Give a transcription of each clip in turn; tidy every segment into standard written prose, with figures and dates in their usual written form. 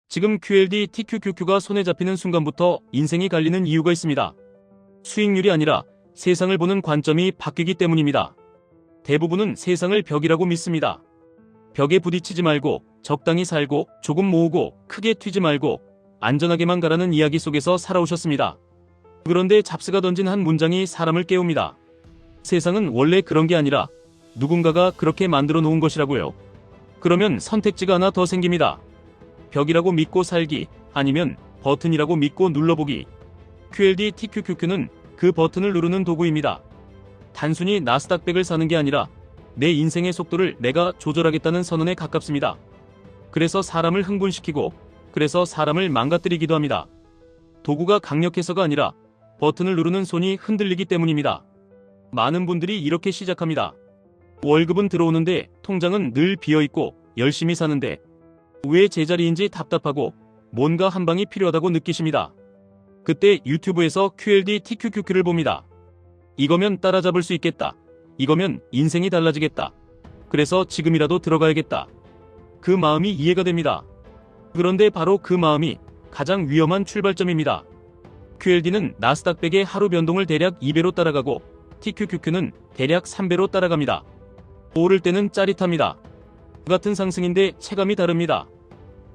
지금 QLD TQQQ가 손에 잡히는 순간부터 인생이 갈리는 이유가 있습니다. 수익률이 아니라 세상을 보는 관점이 바뀌기 때문입니다. 대부분은 세상을 벽이라고 믿습니다. 벽에 부딪히지 말고 적당히 살고 조금 모으고 크게 튀지 말고 안전하게만 가라는 이야기 속에서 살아오셨습니다. 그런데 잡스가 던진 한 문장이 사람을 깨웁니다. 세상은 원래 그런 게 아니라 누군가가 그렇게 만들어 놓은 것이라고요. 그러면 선택지가 하나 더 생깁니다. 벽이라고 믿고 살기, 아니면 버튼이라고 믿고 눌러보기. QLD TQQQ는 그 버튼을 누르는 도구입니다. 단순히 나스닥 100을 사는 게 아니라 내 인생의 속도를 내가 조절하겠다는 선언에 가깝습니다. 그래서 사람을 흥분시키고, 그래서 사람을 망가뜨리기도 합니다. 도구가 강력해서가 아니라 버튼을 누르는 손이 흔들리기 때문입니다. 많은 분들이 이렇게 시작합니다. 월급은 들어오는데 통장은 늘 비어있고 열심히 사는데 왜 제자리인지 답답하고 뭔가 한 방이 필요하다고 느끼십니다. 그때 유튜브에서 QLD TQQQ를 봅니다. 이거면 따라잡을 수 있겠다. 이거면 인생이 달라지겠다. 그래서 지금이라도 들어가야겠다. 그 마음이 이해가 됩니다. 그런데 바로 그 마음이 가장 위험한 출발점입니다. QLD는 나스닥 100의 하루 변동을 대략 2배로 따라가고 TQQQ는 대략 3배로 따라갑니다. 오를 때는 짜릿합니다. 같은 상승인데 체감이 다릅니다.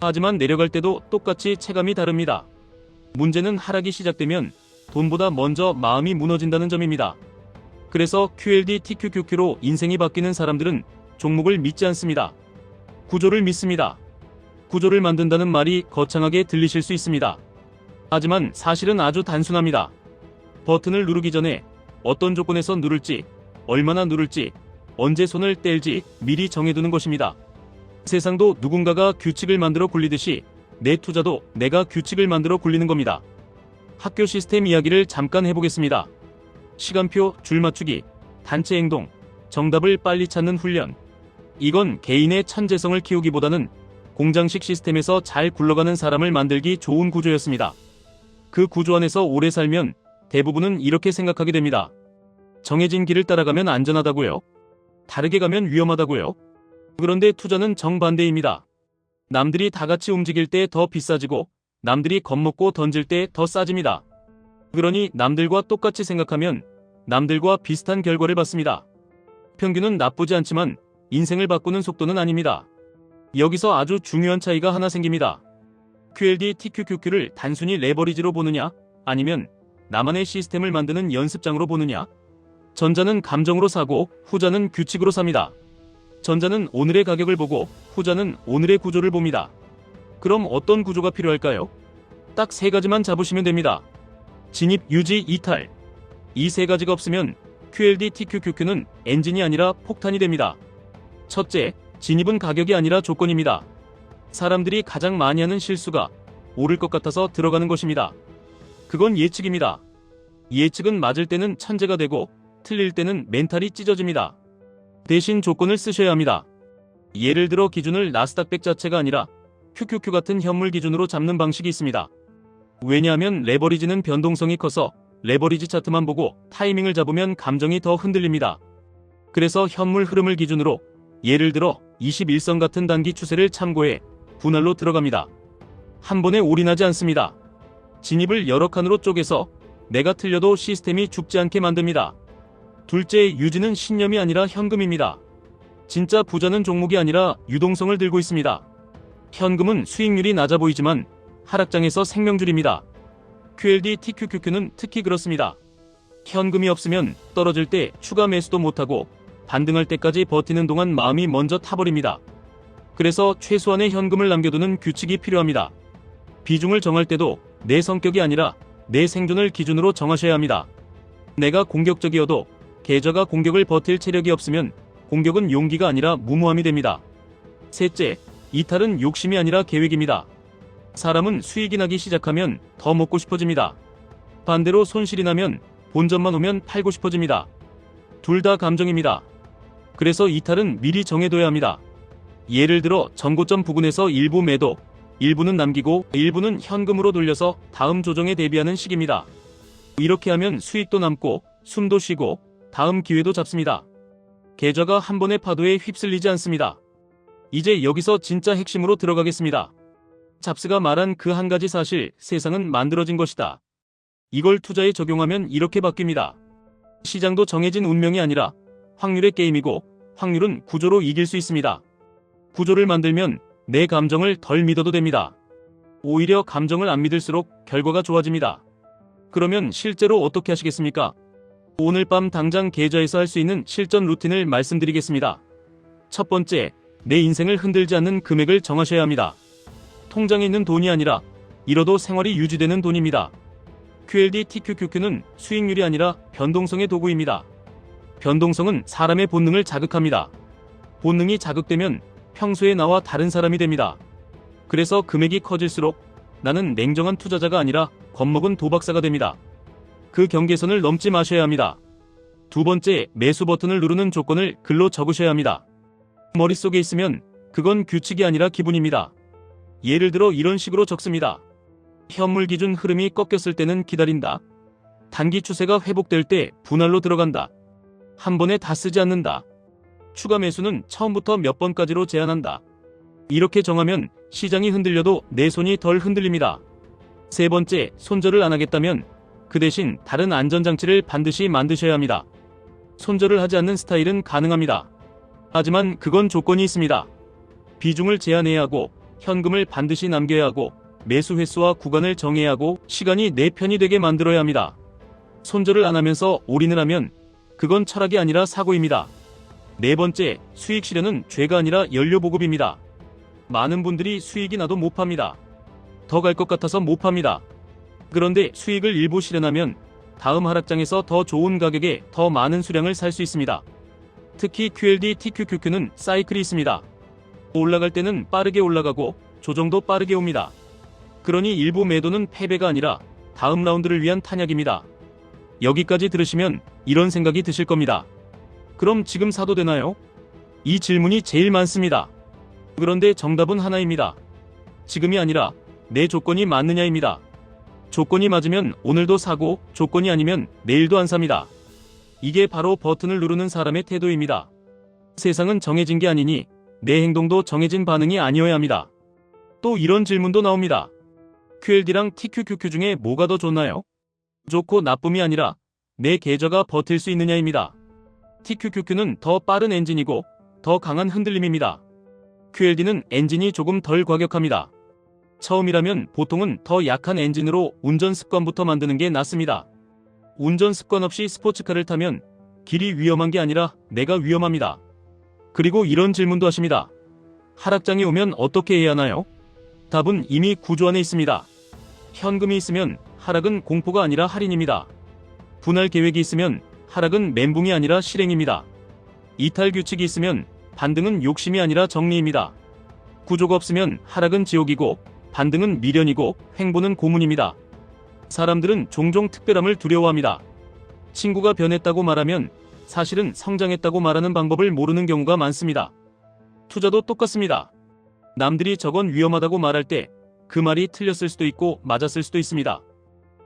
하지만 내려갈 때도 똑같이 체감이 다릅니다. 문제는 하락이 시작되면 돈보다 먼저 마음이 무너진다는 점입니다. 그래서 QLD TQQQ로 인생이 바뀌는 사람들은 종목을 믿지 않습니다. 구조를 믿습니다. 구조를 만든다는 말이 거창하게 들리실 수 있습니다. 하지만 사실은 아주 단순합니다. 버튼을 누르기 전에 어떤 조건에서 누를지, 얼마나 누를지, 언제 손을 뗄지 미리 정해두는 것입니다. 세상도 누군가가 규칙을 만들어 굴리듯이 내 투자도 내가 규칙을 만들어 굴리는 겁니다. 학교 시스템 이야기를 잠깐 해보겠습니다. 시간표, 줄맞추기, 단체 행동, 정답을 빨리 찾는 훈련. 이건 개인의 천재성을 키우기보다는 공장식 시스템에서 잘 굴러가는 사람을 만들기 좋은 구조였습니다. 그 구조 안에서 오래 살면 대부분은 이렇게 생각하게 됩니다. 정해진 길을 따라가면 안전하다고요? 다르게 가면 위험하다고요? 그런데 투자는 정반대입니다. 남들이 다 같이 움직일 때 더 비싸지고 남들이 겁먹고 던질 때 더 싸집니다. 그러니 남들과 똑같이 생각하면 남들과 비슷한 결과를 받습니다. 평균은 나쁘지 않지만 인생을 바꾸는 속도는 아닙니다. 여기서 아주 중요한 차이가 하나 생깁니다. QLD TQQQ를 단순히 레버리지로 보느냐, 아니면 나만의 시스템을 만드는 연습장으로 보느냐. 전자는 감정으로 사고 후자는 규칙으로 삽니다. 전자는 오늘의 가격을 보고 후자는 오늘의 구조를 봅니다. 그럼 어떤 구조가 필요할까요? 딱 3가지만 잡으시면 됩니다. 진입, 유지, 이탈. 이 3가지가 없으면 QLD TQQQ는 엔진이 아니라 폭탄이 됩니다. 첫째, 진입은 가격이 아니라 조건입니다. 사람들이 가장 많이 하는 실수가 오를 것 같아서 들어가는 것입니다. 그건 예측입니다. 예측은 맞을 때는 천재가 되고 틀릴 때는 멘탈이 찢어집니다. 대신 조건을 쓰셔야 합니다. 예를 들어 기준을 나스닥 100 자체가 아니라 QQQ 같은 현물 기준으로 잡는 방식이 있습니다. 왜냐하면 레버리지는 변동성이 커서 레버리지 차트만 보고 타이밍을 잡으면 감정이 더 흔들립니다. 그래서 현물 흐름을 기준으로 예를 들어 21선 같은 단기 추세를 참고해 분할로 들어갑니다. 한 번에 올인하지 않습니다. 진입을 여러 칸으로 쪼개서 내가 틀려도 시스템이 죽지 않게 만듭니다. 둘째, 유지는 신념이 아니라 현금입니다. 진짜 부자는 종목이 아니라 유동성을 들고 있습니다. 현금은 수익률이 낮아 보이지만 하락장에서 생명줄입니다. QLD TQQQ는 특히 그렇습니다. 현금이 없으면 떨어질 때 추가 매수도 못하고 반등할 때까지 버티는 동안 마음이 먼저 타버립니다. 그래서 최소한의 현금을 남겨두는 규칙이 필요합니다. 비중을 정할 때도 내 성격이 아니라 내 생존을 기준으로 정하셔야 합니다. 내가 공격적이어도 계좌가 공격을 버틸 체력이 없으면 공격은 용기가 아니라 무모함이 됩니다. 셋째, 이탈은 욕심이 아니라 계획입니다. 사람은 수익이 나기 시작하면 더 먹고 싶어집니다. 반대로 손실이 나면 본전만 오면 팔고 싶어집니다. 둘 다 감정입니다. 그래서 이탈은 미리 정해둬야 합니다. 예를 들어 전고점 부근에서 일부 매도, 일부는 남기고 일부는 현금으로 돌려서 다음 조정에 대비하는 식입니다. 이렇게 하면 수익도 남고 숨도 쉬고 다음 기회도 잡습니다. 계좌가 한 번의 파도에 휩쓸리지 않습니다. 이제 여기서 진짜 핵심으로 들어가겠습니다. 잡스가 말한 그 한 가지 사실, 세상은 만들어진 것이다. 이걸 투자에 적용하면 이렇게 바뀝니다. 시장도 정해진 운명이 아니라 확률의 게임이고, 확률은 구조로 이길 수 있습니다. 구조를 만들면 내 감정을 덜 믿어도 됩니다. 오히려 감정을 안 믿을수록 결과가 좋아집니다. 그러면 실제로 어떻게 하시겠습니까? 오늘 밤 당장 계좌에서 할 수 있는 실전 루틴을 말씀드리겠습니다. 첫 번째, 내 인생을 흔들지 않는 금액을 정하셔야 합니다. 통장에 있는 돈이 아니라 잃어도 생활이 유지되는 돈입니다. QLD TQQQ는 수익률이 아니라 변동성의 도구입니다. 변동성은 사람의 본능을 자극합니다. 본능이 자극되면 평소에 나와 다른 사람이 됩니다. 그래서 금액이 커질수록 나는 냉정한 투자자가 아니라 겁먹은 도박사가 됩니다. 그 경계선을 넘지 마셔야 합니다. 두 번째, 매수 버튼을 누르는 조건을 글로 적으셔야 합니다. 머릿속에 있으면 그건 규칙이 아니라 기분입니다. 예를 들어 이런 식으로 적습니다. 현물 기준 흐름이 꺾였을 때는 기다린다. 단기 추세가 회복될 때 분할로 들어간다. 한 번에 다 쓰지 않는다. 추가 매수는 처음부터 몇 번까지로 제한한다. 이렇게 정하면 시장이 흔들려도 내 손이 덜 흔들립니다. 세 번째, 손절을 안 하겠다면 그 대신 다른 안전장치를 반드시 만드셔야 합니다. 손절을 하지 않는 스타일은 가능합니다. 하지만 그건 조건이 있습니다. 비중을 제한해야 하고, 현금을 반드시 남겨야 하고, 매수 횟수와 구간을 정해야 하고, 시간이 내 편이 되게 만들어야 합니다. 손절을 안 하면서 올인을 하면 그건 철학이 아니라 사고입니다. 네 번째, 수익 실현은 죄가 아니라 연료 보급입니다. 많은 분들이 수익이 나도 못 팝니다. 더 갈 것 같아서 못 팝니다. 그런데 수익을 일부 실현하면 다음 하락장에서 더 좋은 가격에 더 많은 수량을 살 수 있습니다. 특히 QLD TQQQ는 사이클이 있습니다. 올라갈 때는 빠르게 올라가고 조정도 빠르게 옵니다. 그러니 일부 매도는 패배가 아니라 다음 라운드를 위한 탄약입니다. 여기까지 들으시면 이런 생각이 드실 겁니다. 그럼 지금 사도 되나요? 이 질문이 제일 많습니다. 그런데 정답은 하나입니다. 지금이 아니라 내 조건이 맞느냐입니다. 조건이 맞으면 오늘도 사고, 조건이 아니면 내일도 안 삽니다. 이게 바로 버튼을 누르는 사람의 태도입니다. 세상은 정해진 게 아니니 내 행동도 정해진 반응이 아니어야 합니다. 또 이런 질문도 나옵니다. QLD랑 TQQQ 중에 뭐가 더 좋나요? 좋고 나쁨이 아니라 내 계좌가 버틸 수 있느냐입니다. TQQQ는 더 빠른 엔진이고 더 강한 흔들림입니다. QLD는 엔진이 조금 덜 과격합니다. 처음이라면 보통은 더 약한 엔진으로 운전 습관부터 만드는 게 낫습니다. 운전 습관 없이 스포츠카를 타면 길이 위험한 게 아니라 내가 위험합니다. 그리고 이런 질문도 하십니다. 하락장이 오면 어떻게 해야 하나요? 답은 이미 구조 안에 있습니다. 현금이 있으면 하락은 공포가 아니라 할인입니다. 분할 계획이 있으면 하락은 멘붕이 아니라 실행입니다. 이탈 규칙이 있으면 반등은 욕심이 아니라 정리입니다. 구조가 없으면 하락은 지옥이고 반등은 미련이고 횡보는 고문입니다. 사람들은 종종 특별함을 두려워합니다. 친구가 변했다고 말하면 사실은 성장했다고 말하는 방법을 모르는 경우가 많습니다. 투자도 똑같습니다. 남들이 저건 위험하다고 말할 때 그 말이 틀렸을 수도 있고 맞았을 수도 있습니다.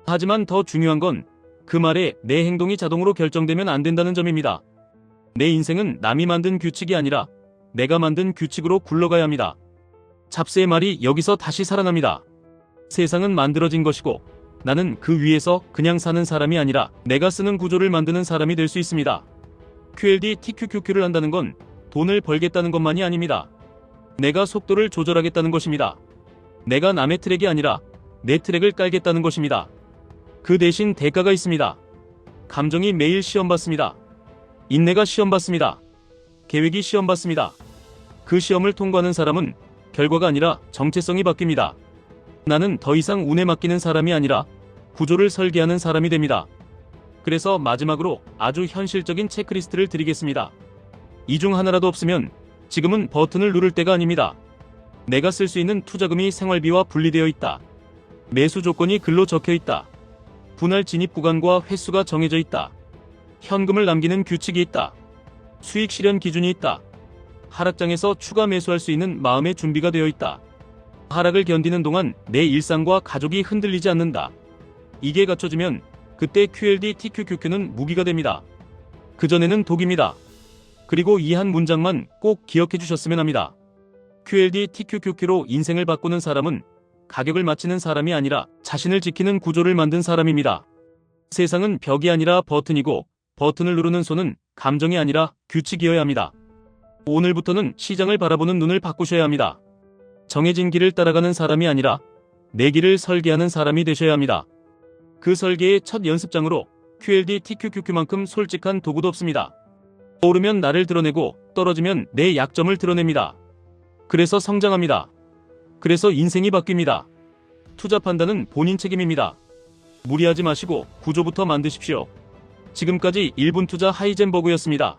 하지만 더 중요한 건 그 말에 내 행동이 자동으로 결정되면 안 된다는 점입니다. 내 인생은 남이 만든 규칙이 아니라 내가 만든 규칙으로 굴러가야 합니다. 잡스의 말이 여기서 다시 살아납니다. 세상은 만들어진 것이고 나는 그 위에서 그냥 사는 사람이 아니라 내가 쓰는 구조를 만드는 사람이 될 수 있습니다. QLD TQQQ를 한다는 건 돈을 벌겠다는 것만이 아닙니다. 내가 속도를 조절하겠다는 것입니다. 내가 남의 트랙이 아니라 내 트랙을 깔겠다는 것입니다. 그 대신 대가가 있습니다. 감정이 매일 시험받습니다. 인내가 시험받습니다. 계획이 시험받습니다. 그 시험을 통과하는 사람은 결과가 아니라 정체성이 바뀝니다. 나는 더 이상 운에 맡기는 사람이 아니라 구조를 설계하는 사람이 됩니다. 그래서 마지막으로 아주 현실적인 체크리스트를 드리겠습니다. 이 중 하나라도 없으면 지금은 버튼을 누를 때가 아닙니다. 내가 쓸 수 있는 투자금이 생활비와 분리되어 있다. 매수 조건이 글로 적혀 있다. 분할 진입 구간과 횟수가 정해져 있다. 현금을 남기는 규칙이 있다. 수익 실현 기준이 있다. 하락장에서 추가 매수할 수 있는 마음의 준비가 되어 있다. 하락을 견디는 동안 내 일상과 가족이 흔들리지 않는다. 이게 갖춰지면 그때 QLD TQQQ는 무기가 됩니다. 그전에는 독입니다. 그리고 이 한 문장만 꼭 기억해 주셨으면 합니다. QLD TQQQ로 인생을 바꾸는 사람은 가격을 맞추는 사람이 아니라 자신을 지키는 구조를 만든 사람입니다. 세상은 벽이 아니라 버튼이고 버튼을 누르는 손은 감정이 아니라 규칙이어야 합니다. 오늘부터는 시장을 바라보는 눈을 바꾸셔야 합니다. 정해진 길을 따라가는 사람이 아니라 내 길을 설계하는 사람이 되셔야 합니다. 그 설계의 첫 연습장으로 QLD TQQQ만큼 솔직한 도구도 없습니다. 오르면 나를 드러내고 떨어지면 내 약점을 드러냅니다. 그래서 성장합니다. 그래서 인생이 바뀝니다. 투자 판단은 본인 책임입니다. 무리하지 마시고 구조부터 만드십시오. 지금까지 1분 투자 하이젠버그였습니다.